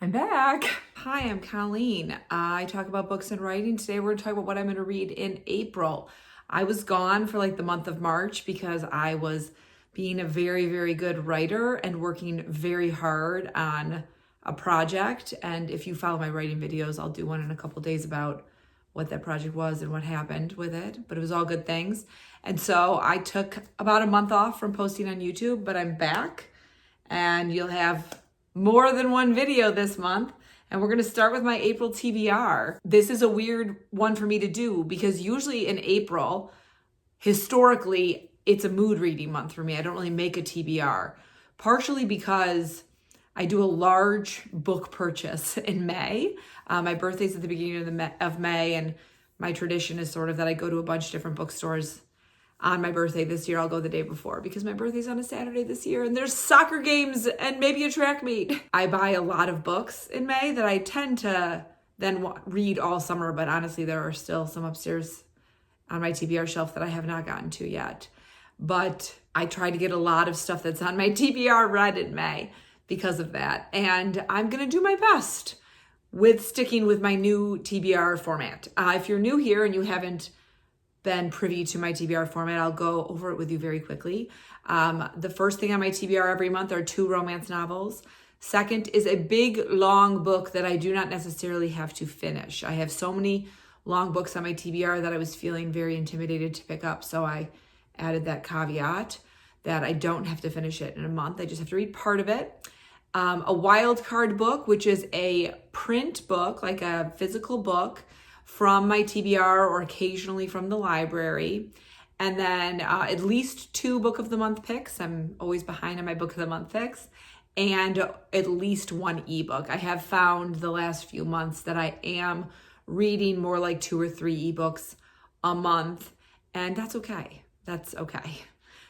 I'm back. Hi, I'm Colleen. I talk about books and writing. Today we're going to talk about what I'm going to read in April. I was gone for like the month of March because I was being a very, very good writer and working very hard on a project. And if you follow my writing videos, I'll do one in a couple days about what that project was and what happened with it. But it was all good things. And so I took about a month off from posting on YouTube, but I'm back and you'll have more than one video this month. And we're going to start with my April TBR. This is a weird one for me to do because usually in April, historically, it's a mood reading month for me. I don't really make a TBR, partially because I do a large book purchase in May. My birthday's at the beginning of May, and my tradition is sort of that I go to a bunch of different bookstores on my birthday. This year. I'll go the day before because my birthday's on a Saturday this year and there's soccer games and maybe a track meet. I buy a lot of books in May that I tend to then read all summer, but honestly, there are still some upstairs on my TBR shelf that I have not gotten to yet. But I try to get a lot of stuff that's on my TBR read in May because of that. And I'm going to do my best with sticking with my new TBR format. If you're new here and you haven't been privy to my TBR format, I'll go over it with you very quickly. The first thing on my TBR every month are 2 romance novels. Second is a big, long book that I do not necessarily have to finish. I have so many long books on my TBR that I was feeling very intimidated to pick up, so I added that caveat that I don't have to finish it in a month. I just have to read part of it. A wild card book, which is a print book, like a physical book, from my TBR or occasionally from the library. And then at least 2 book of the month picks. I'm always behind on my book of the month picks. And at least 1 ebook. I have found the last few months that I am reading more like 2 or 3 ebooks a month. And that's okay. That's okay.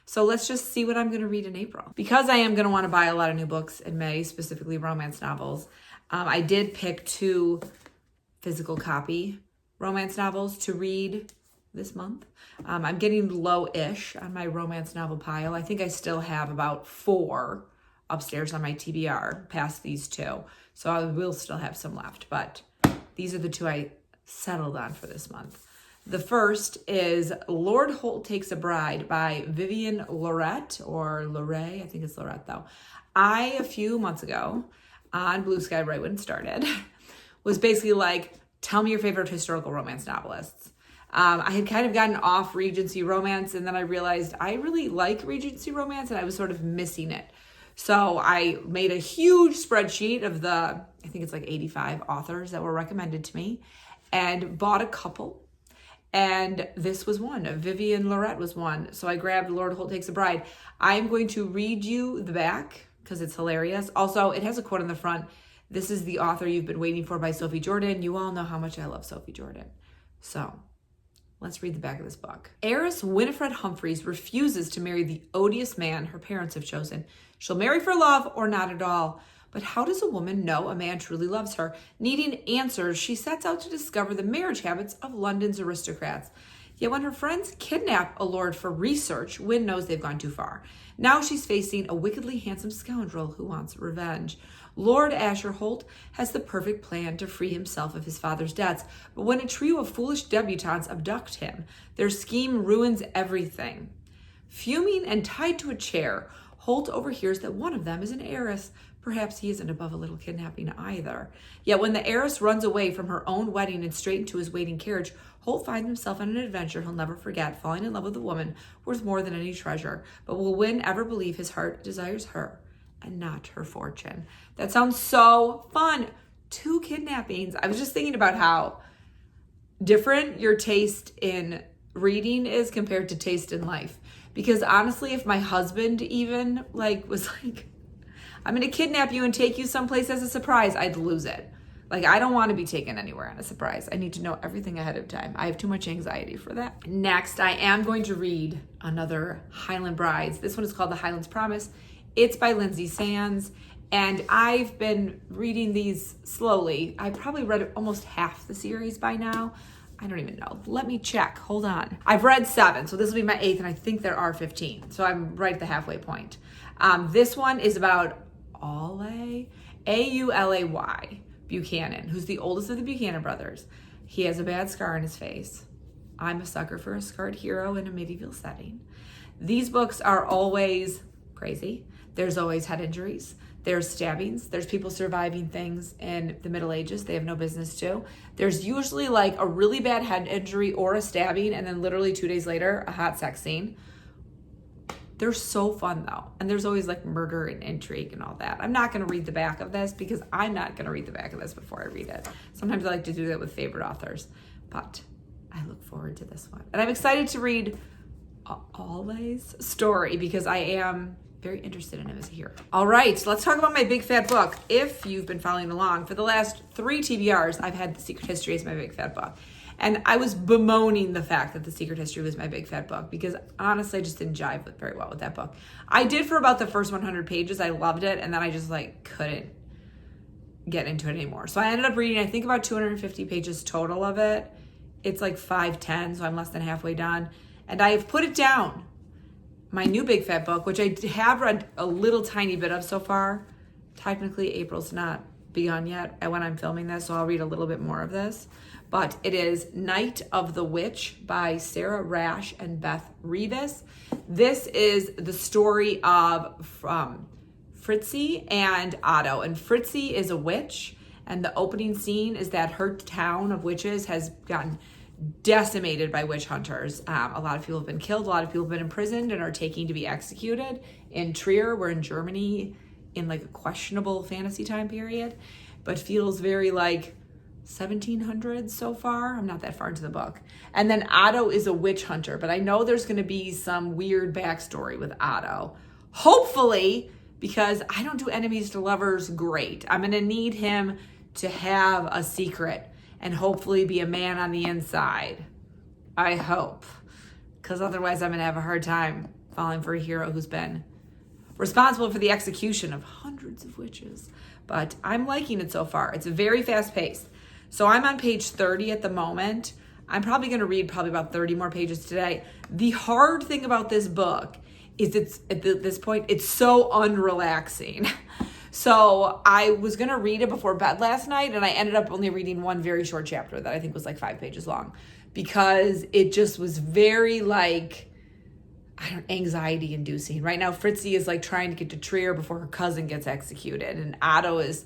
So let's just see what I'm going to read in April. Because I am going to want to buy a lot of new books in May, specifically romance novels, I did pick 2 physical copy romance novels to read this month. I'm getting low-ish on my romance novel pile. I think I still have about 4 upstairs on my TBR past these 2. So I will still have some left, but these are the 2 I settled on for this month. The first is Lord Holt Takes a Bride by Vivian Loret, or Loret, I think it's Loret though. A few months ago on Blue Sky, right when it started, was basically like, tell me your favorite historical romance novelists. I had kind of gotten off Regency romance, and then I realized I really like Regency romance, and I was sort of missing it. So I made a huge spreadsheet of I think it's like 85 authors that were recommended to me, and bought a couple. And this was one. Vivian Loret was one. So I grabbed Lord Holt Takes a Bride. I'm going to read you the back because it's hilarious. Also, it has a quote on the front. This is the author you've been waiting for by Sophie Jordan. You all know how much I love Sophie Jordan. So let's read the back of this book. Heiress Winifred Humphreys refuses to marry the odious man her parents have chosen. She'll marry for love or not at all. But how does a woman know a man truly loves her? Needing answers, she sets out to discover the marriage habits of London's aristocrats. Yet when her friends kidnap a lord for research, Wynne knows they've gone too far. Now she's facing a wickedly handsome scoundrel who wants revenge. Lord Asher Holt has the perfect plan to free himself of his father's debts, but when a trio of foolish debutantes abduct him, their scheme ruins everything. Fuming and tied to a chair, Holt overhears that one of them is an heiress. Perhaps he isn't above a little kidnapping either. Yet when the heiress runs away from her own wedding and straight into his waiting carriage, Holt finds himself in an adventure he'll never forget, falling in love with a woman worth more than any treasure. But will Wynne ever believe his heart desires her and not her fortune? That sounds so fun. 2 kidnappings. I was just thinking about how different your taste in reading is compared to taste in life. Because honestly, if my husband even was like, I'm going to kidnap you and take you someplace as a surprise, I'd lose it. Like, I don't want to be taken anywhere on a surprise. I need to know everything ahead of time. I have too much anxiety for that. Next, I am going to read another Highland Brides. This one is called The Highlands Promise. It's by Lindsay Sands, and I've been reading these slowly. I probably read almost half the series by now. I don't even know. Let me check. Hold on. I've read 7, so this will be my 8th, and I think there are 15. So I'm right at the halfway point. This one is about Ole, Aulay Buchanan, who's the oldest of the Buchanan brothers. He has a bad scar on his face. I'm a sucker for a scarred hero in a medieval setting. These books are always crazy. There's always head injuries. There's stabbings. There's people surviving things in the Middle Ages they have no business to. There's usually like a really bad head injury or a stabbing, and then literally 2 days later, a hot sex scene. They're so fun though. And there's always like murder and intrigue and all that. I'm not going to read the back of this because I'm not going to read the back of this before I read it. Sometimes I like to do that with favorite authors, but I look forward to this one. And I'm excited to read Aulay's story because I am very interested in him as a hero. All right, let's talk about my big fat book. If you've been following along, for the last 3 TBRs, I've had The Secret History as my big fat book. And I was bemoaning the fact that The Secret History was my big fat book because honestly, I just didn't jive very well with that book. I did for about the first 100 pages. I loved it. And then I just like couldn't get into it anymore. So I ended up reading, I think about 250 pages total of it. It's like 510, so I'm less than halfway done. And I have put it down. My new big fat book, which I have read a little tiny bit of so far. Technically, April's not begun yet when I'm filming this, so I'll read a little bit more of this. But it is Night of the Witch by Sarah Rash and Beth Revis. This is the story of Fritzi and Otto. And Fritzi is a witch, and the opening scene is that her town of witches has gotten decimated by witch hunters. A lot of people have been killed, a lot of people have been imprisoned and are taking to be executed. In Trier, we're in Germany in like a questionable fantasy time period, but feels very like 1700s so far. I'm not that far into the book. And then Otto is a witch hunter, but I know there's going to be some weird backstory with Otto. Hopefully, because I don't do enemies to lovers great. I'm going to need him to have a secret and hopefully be a man on the inside. I hope. Because otherwise I'm going to have a hard time falling for a hero who's been responsible for the execution of hundreds of witches. But I'm liking it so far. It's very fast paced. So I'm on page 30 at the moment. I'm probably going to read about 30 more pages today. The hard thing about this book is it's at this point, it's so unrelaxing. So I was going to read it before bed last night, and I ended up only reading one very short chapter that I think was like 5 pages long because it just was very like, anxiety inducing. Right now, Fritzi is like trying to get to Trier before her cousin gets executed, and Otto is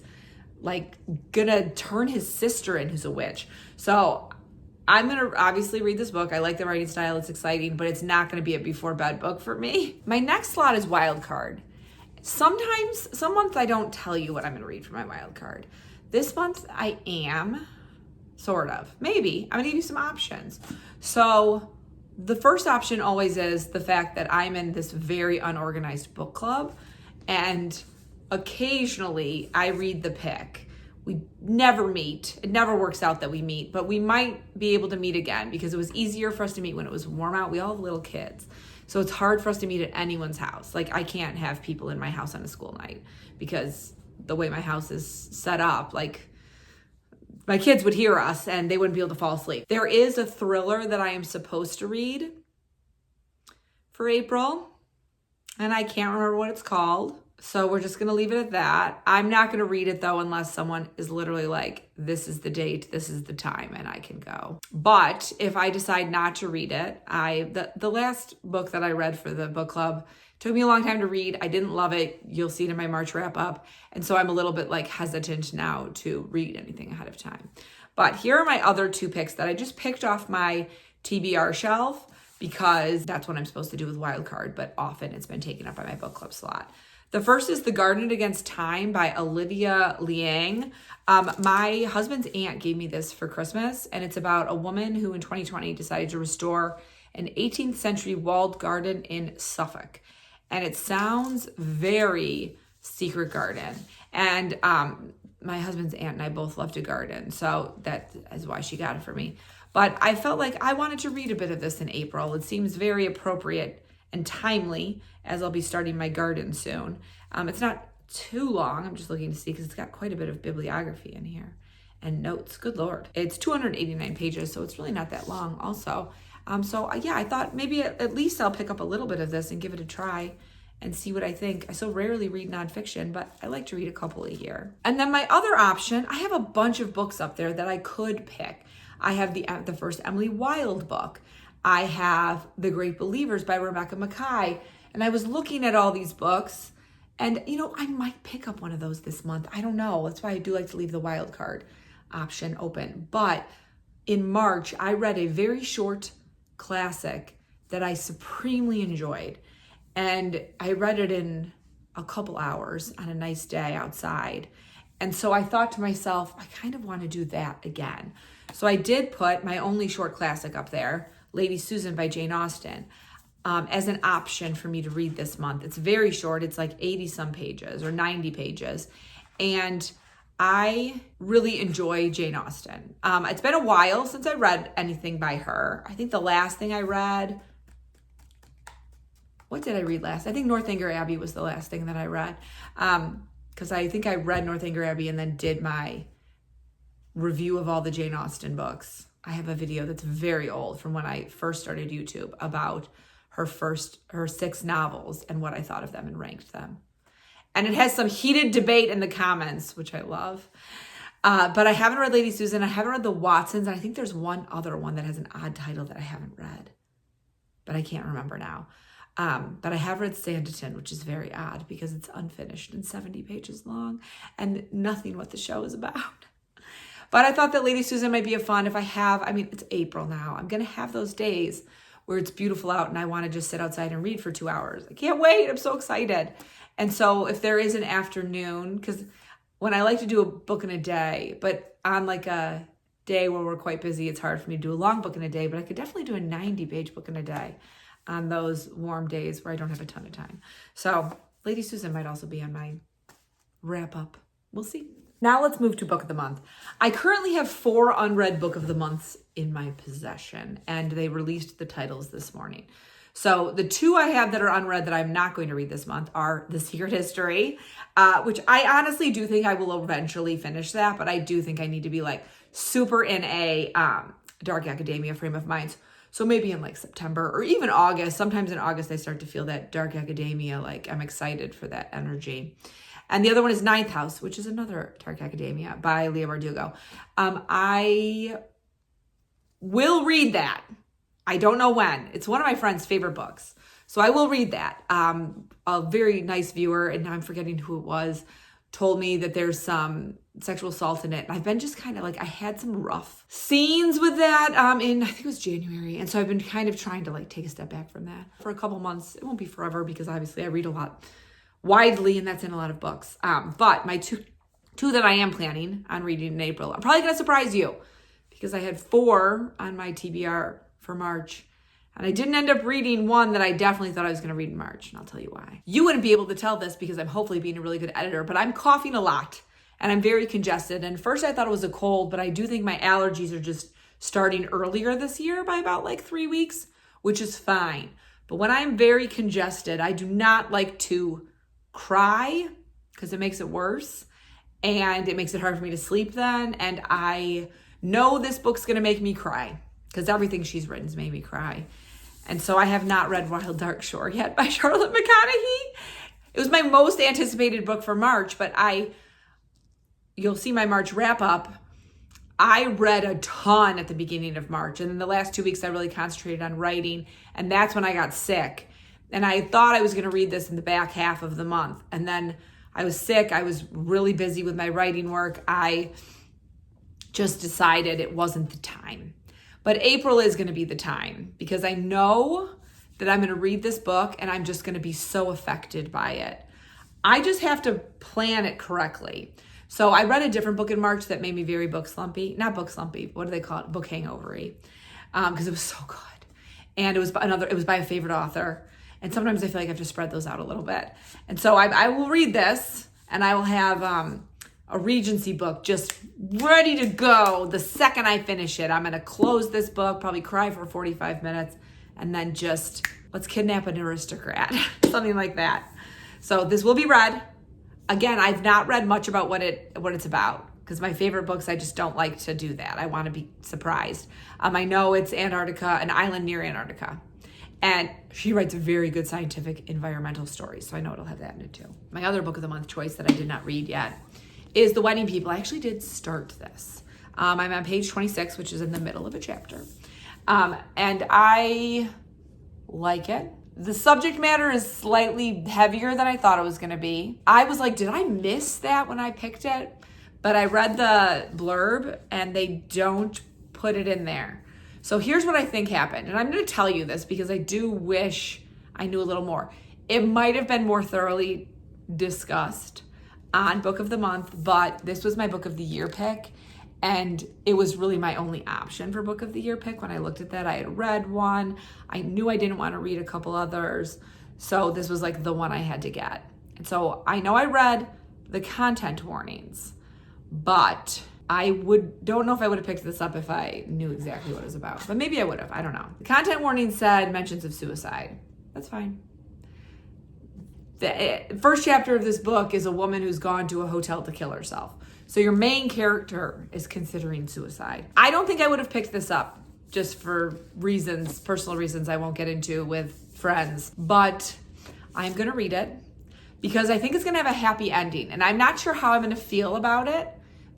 like gonna turn his sister in who's a witch. So I'm gonna obviously read this book. I like the writing style, it's exciting, but it's not gonna be a before bed book for me. My next slot is wild card. Sometimes, some months I don't tell you what I'm gonna read for my wild card. This month I am, sort of, maybe. I'm gonna give you some options. So the first option always is the fact that I'm in this very unorganized book club, and occasionally I read the pick. We never meet. It never works out that we meet, but we might be able to meet again because it was easier for us to meet when it was warm out. We all have little kids. So it's hard for us to meet at anyone's house. Like I can't have people in my house on a school night because the way my house is set up, like my kids would hear us and they wouldn't be able to fall asleep. There is a thriller that I am supposed to read for April, and I can't remember what it's called. So we're just going to leave it at that. I'm not going to read it though unless someone is literally like, this is the date, this is the time, and I can go. But if I decide not to read it, the last book that I read for the book club took me a long time to read. I didn't love it. You'll see it in my March wrap up. And so I'm a little bit like hesitant now to read anything ahead of time. But here are my other 2 picks that I just picked off my TBR shelf because that's what I'm supposed to do with Wildcard, but often it's been taken up by my book club slot. The first is The Garden Against Time by Olivia Liang. My husband's aunt gave me this for Christmas, and it's about a woman who in 2020 decided to restore an 18th century walled garden in Suffolk. And it sounds very Secret Garden. And my husband's aunt and I both love to garden, so that is why she got it for me. But I felt like I wanted to read a bit of this in April. It seems very appropriate and timely as I'll be starting my garden soon. It's not too long. I'm just looking to see because it's got quite a bit of bibliography in here and notes. Good Lord. It's 289 pages, so it's really not that long also. So yeah, I thought maybe at least I'll pick up a little bit of this and give it a try and see what I think. I so rarely read nonfiction, but I like to read a couple a year. And then my other option, I have a bunch of books up there that I could pick. I have the first Emily Wilde book. I have The Great Believers by Rebecca Makkai. And I was looking at all these books, and I might pick up one of those this month. I don't know. That's why I do like to leave the wild card option open. But in March, I read a very short classic that I supremely enjoyed. And I read it in a couple hours on a nice day outside. And so I thought to myself, I kind of want to do that again. So I did put my only short classic up there, Lady Susan by Jane Austen, as an option for me to read this month. It's very short. It's like 80 some pages or 90 pages. And I really enjoy Jane Austen. It's been a while since I read anything by her. I think the last thing I read, what did I read last? I think Northanger Abbey was the last thing that I read. Because I think I read Northanger Abbey and then did my review of all the Jane Austen books. I have a video that's very old from when I first started YouTube about her 6 novels and what I thought of them and ranked them. And it has some heated debate in the comments, which I love. But I haven't read Lady Susan. I haven't read the Watsons. And I think there's one other one that has an odd title that I haven't read, but I can't remember now. But I have read Sanditon, which is very odd because it's unfinished and 70 pages long and nothing what the show is about. But I thought that Lady Susan might be a fun it's April now. I'm going to have those days where it's beautiful out and I want to just sit outside and read for 2 hours. I can't wait. I'm so excited. And so if there is an afternoon, because when I like to do a book in a day, but on like a day where we're quite busy, it's hard for me to do a long book in a day, but I could definitely do a 90-page book in a day on those warm days where I don't have a ton of time. So Lady Susan might also be on my wrap up. We'll see. Now let's move to book of the month. I currently have 4 unread book of the months in my possession, and they released the titles this morning. So the 2 I have that are unread that I'm not going to read this month are The Secret History, which I honestly do think I will eventually finish that, but I do think I need to be like super in a dark academia frame of mind. So maybe in like September or even August. Sometimes in August I start to feel that dark academia, like I'm excited for that energy. And the other one is Ninth House, which is another dark academia by Leah Bardugo. I will read that. I don't know when. It's one of my friend's favorite books. So I will read that. A very nice viewer, and now I'm forgetting who it was, told me that there's some sexual assault in it. And I've been just kind of like, I had some rough scenes with that in, I think it was January. And so I've been kind of trying to like take a step back from that for a couple months. It won't be forever because obviously I read a lot widely and that's in a lot of books. But my two that I am planning on reading in April, I'm probably going to surprise you because I had 4 on my TBR for March. And I didn't end up reading one that I definitely thought I was going to read in March. And I'll tell you why. You wouldn't be able to tell this because I'm hopefully being a really good editor, but I'm coughing a lot and I'm very congested. And first I thought it was a cold, but I do think my allergies are just starting earlier this year by about like 3 weeks, which is fine. But when I'm very congested, I do not like to cry because it makes it worse. And it makes it hard for me to sleep then. And I know this book's going to make me cry because everything she's written has made me cry. And so I have not read Wild Dark Shore yet by Charlotte McConaughey. It was my most anticipated book for March, but you'll see my March wrap up. I read a ton at the beginning of March. And then the last 2 weeks, I really concentrated on writing. And that's when I got sick. And I thought I was going to read this in the back half of the month. And then I was sick. I was really busy with my writing work. I just decided it wasn't the time. But April is going to be the time because I know that I'm going to read this book and I'm just going to be so affected by it. I just have to plan it correctly. So I read a different book in March that made me very book slumpy. Not book slumpy. What do they call it? Book hangover-y. Because it was so good. And it was by a favorite author. And sometimes I feel like I have to spread those out a little bit. And so I will read this and I will have a Regency book just ready to go the second I finish it. I'm going to close this book, probably cry for 45 minutes, and then just let's kidnap an aristocrat, something like that. So this will be read. Again, I've not read much about what it's about because my favorite books, I just don't like to do that. I want to be surprised. I know it's Antarctica, an island near Antarctica. And she writes very good scientific environmental stories, so I know it'll have that in it too. My other book of the month choice that I did not read yet is The Wedding People. I actually did start this. I'm on page 26, which is in the middle of a chapter. And I like it. The subject matter is slightly heavier than I thought it was going to be. I was like, did I miss that when I picked it? But I read the blurb and they don't put it in there. So here's what I think happened. And I'm going to tell you this because I do wish I knew a little more. It might have been more thoroughly discussed on Book of the Month, but this was my Book of the Year pick. And it was really my only option for Book of the Year pick. When I looked at that, I had read one. I knew I didn't want to read a couple others. So this was like the one I had to get. And so I know I read the content warnings, but I don't know if I would have picked this up if I knew exactly what it was about. But maybe I would have. I don't know. The content warning said mentions of suicide. That's fine. The first chapter of this book is a woman who's gone to a hotel to kill herself. So your main character is considering suicide. I don't think I would have picked this up just for reasons, personal reasons I won't get into with friends, but I'm going to read it because I think it's going to have a happy ending. And I'm not sure how I'm going to feel about it,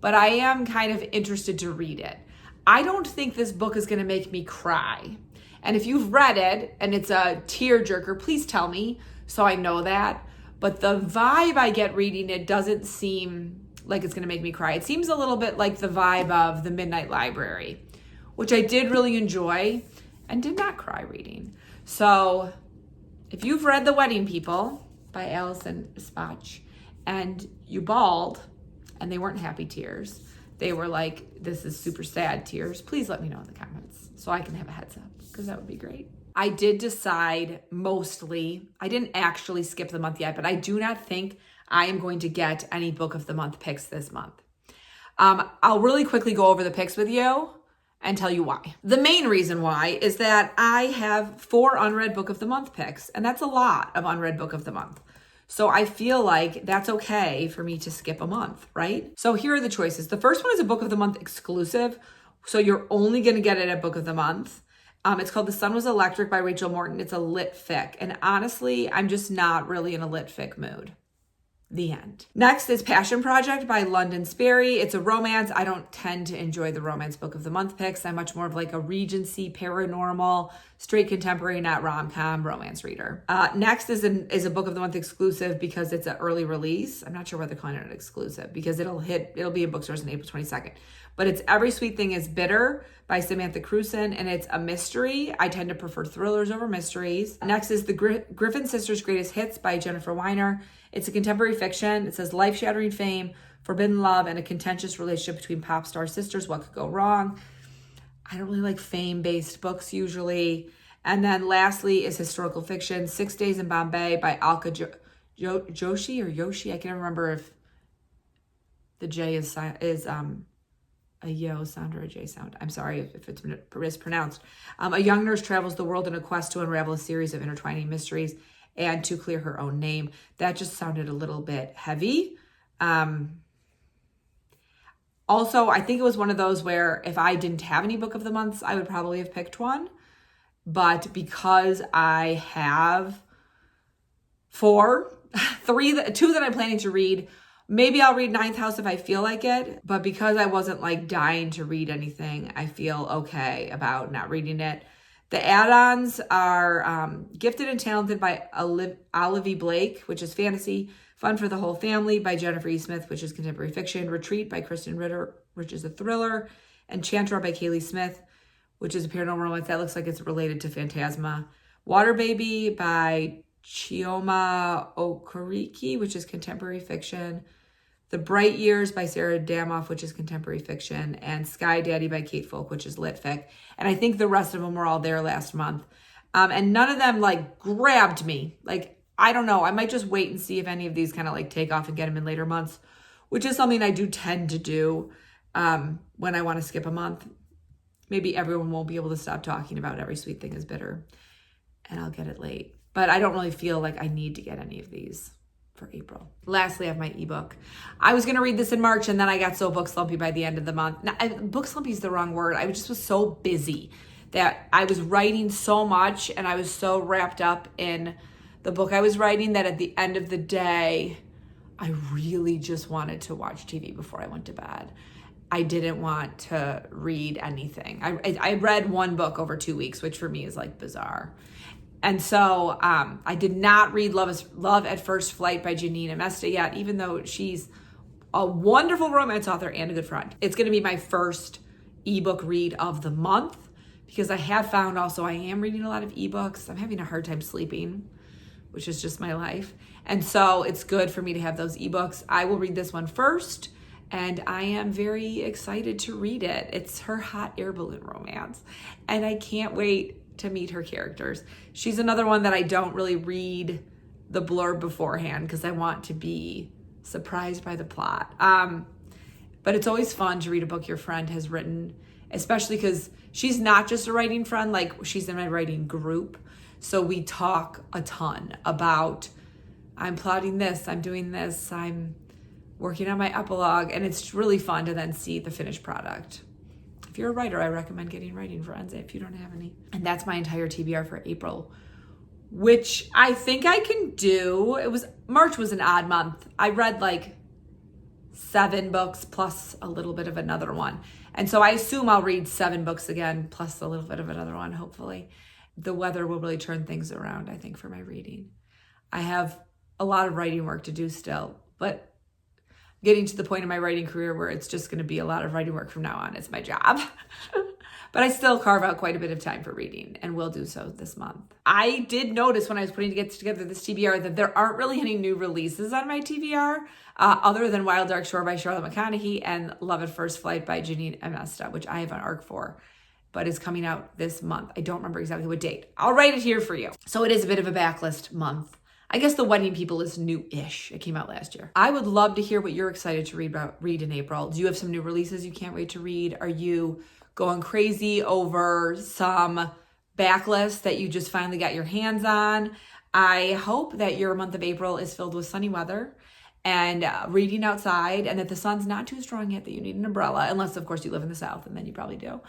but I am kind of interested to read it. I don't think this book is going to make me cry. And if you've read it and it's a tearjerker, please tell me so I know that. But the vibe I get reading it doesn't seem like it's going to make me cry. It seems a little bit like the vibe of The Midnight Library, which I did really enjoy and did not cry reading. So if you've read The Wedding People by Alison Spach and you bawled and they weren't happy tears, they were like, this is super sad tears, please let me know in the comments so I can have a heads up because that would be great. I did decide mostly, I didn't actually skip the month yet, but I do not think I am going to get any Book of the Month picks this month. I'll really quickly go over the picks with you and tell you why. The main reason why is that I have 4 unread Book of the Month picks, and that's a lot of unread Book of the Month. So I feel like that's okay for me to skip a month, right? So here are the choices. The first one is a Book of the Month exclusive, so you're only going to get it at Book of the Month. It's called The Sun Was Electric by Rachel Morton. It's a lit fic, and honestly, I'm just not really in a lit fic mood. The end. Next is Passion Project by London Sperry. It's a romance. I don't tend to enjoy the romance Book of the Month picks. I'm much more of like a Regency, paranormal, straight contemporary, not rom-com romance reader. Next is a Book of the Month exclusive because it's an early release. I'm not sure why they're calling it an exclusive because it'll be in bookstores on April 22nd. But it's Every Sweet Thing is Bitter by Samantha Cruson, and it's a mystery. I tend to prefer thrillers over mysteries. Next is The Griffin Sisters' Greatest Hits by Jennifer Weiner. It's a contemporary fiction. It says life-shattering fame, forbidden love, and a contentious relationship between pop star sisters. What could go wrong? I don't really like fame-based books usually. And then lastly is historical fiction, 6 Days in Bombay by Alka Joshi or Yoshi. I can't remember if the J is a yo sound or a J sound. I'm sorry if it's mispronounced. A young nurse travels the world in a quest to unravel a series of intertwining mysteries and to clear her own name. That just sounded a little bit heavy. Also, I think it was one of those where if I didn't have any Book of the Months, I would probably have picked one. But because I have 2 that I'm planning to read, maybe I'll read Ninth House if I feel like it. But because I wasn't like dying to read anything, I feel okay about not reading it. The add-ons are Gifted and Talented by Olivia Blake, which is fantasy. Fun for the Whole Family by Jennifer E. Smith, which is contemporary fiction. Retreat by Kristen Ritter, which is a thriller. Enchantress by Kaylee Smith, which is a paranormal romance. That looks like it's related to Phantasma. Water Baby by Chioma Okoriki, which is contemporary fiction. The Bright Years by Sarah Damoff, which is contemporary fiction. And Sky Daddy by Kate Folk, which is lit fic. And I think the rest of them were all there last month. And none of them like grabbed me. Like, I don't know. I might just wait and see if any of these kind of like take off and get them in later months, which is something I do tend to do when I want to skip a month. Maybe everyone won't be able to stop talking about Every Sweet Thing is Bitter, and I'll get it late. But I don't really feel like I need to get any of these for April. Lastly, I have my ebook. I was going to read this in March, and then I got so book slumpy by the end of the month. Now, book slumpy is the wrong word. I just was so busy that I was writing so much and I was so wrapped up in the book I was writing that at the end of the day, I really just wanted to watch TV before I went to bed. I didn't want to read anything. I read one book over 2 weeks, which for me is like bizarre. And so I did not read Love at First Flight by Janine Amesta yet, even though she's a wonderful romance author and a good friend. It's going to be my first ebook read of the month because I have found also I am reading a lot of ebooks. I'm having a hard time sleeping, which is just my life. And so it's good for me to have those ebooks. I will read this one first, and I am very excited to read it. It's her hot air balloon romance, and I can't wait to meet her characters. She's another one that I don't really read the blurb beforehand because I want to be surprised by the plot. But it's always fun to read a book your friend has written, especially because she's not just a writing friend, like she's in my writing group. So we talk a ton about, I'm plotting this, I'm doing this, I'm working on my epilogue, and it's really fun to then see the finished product. If you're a writer, I recommend getting writing friends if you don't have any. And that's my entire TBR for April, which I think I can do. March was an odd month. I read like 7 books plus a little bit of another one. And so I assume I'll read 7 books again plus a little bit of another one, hopefully. The weather will really turn things around, I think, for my reading. I have a lot of writing work to do still, but getting to the point in my writing career where it's just going to be a lot of writing work from now on. It's my job. But I still carve out quite a bit of time for reading and will do so this month. I did notice when I was putting together this TBR that there aren't really any new releases on my TBR other than Wild Dark Shore by Charlotte McConaughey and Love at First Flight by Janine Amesta, which I have an arc for, but is coming out this month. I don't remember exactly what date. I'll write it here for you. So it is a bit of a backlist month. I guess The Wedding People is new-ish. It came out last year. I would love to hear what you're excited to read in April. Do you have some new releases you can't wait to read? Are you going crazy over some backlist that you just finally got your hands on? I hope that your month of April is filled with sunny weather and reading outside, and that the sun's not too strong yet that you need an umbrella, unless of course you live in the South, and then you probably do.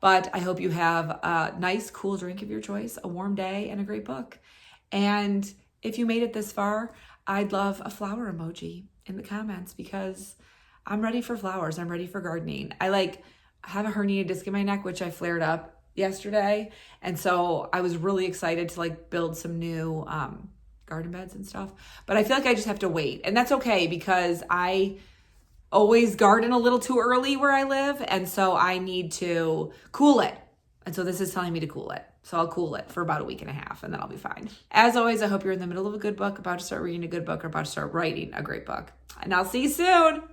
But I hope you have a nice, cool drink of your choice, a warm day, and a great book. And if you made it this far, I'd love a flower emoji in the comments because I'm ready for flowers. I'm ready for gardening. I have a herniated disc in my neck, which I flared up yesterday. And so I was really excited to build some new garden beds and stuff. But I feel like I just have to wait. And that's okay because I always garden a little too early where I live. And so I need to cool it. And so this is telling me to cool it. So I'll cool it for about a week and a half and then I'll be fine. As always, I hope you're in the middle of a good book, about to start reading a good book, or about to start writing a great book. And I'll see you soon.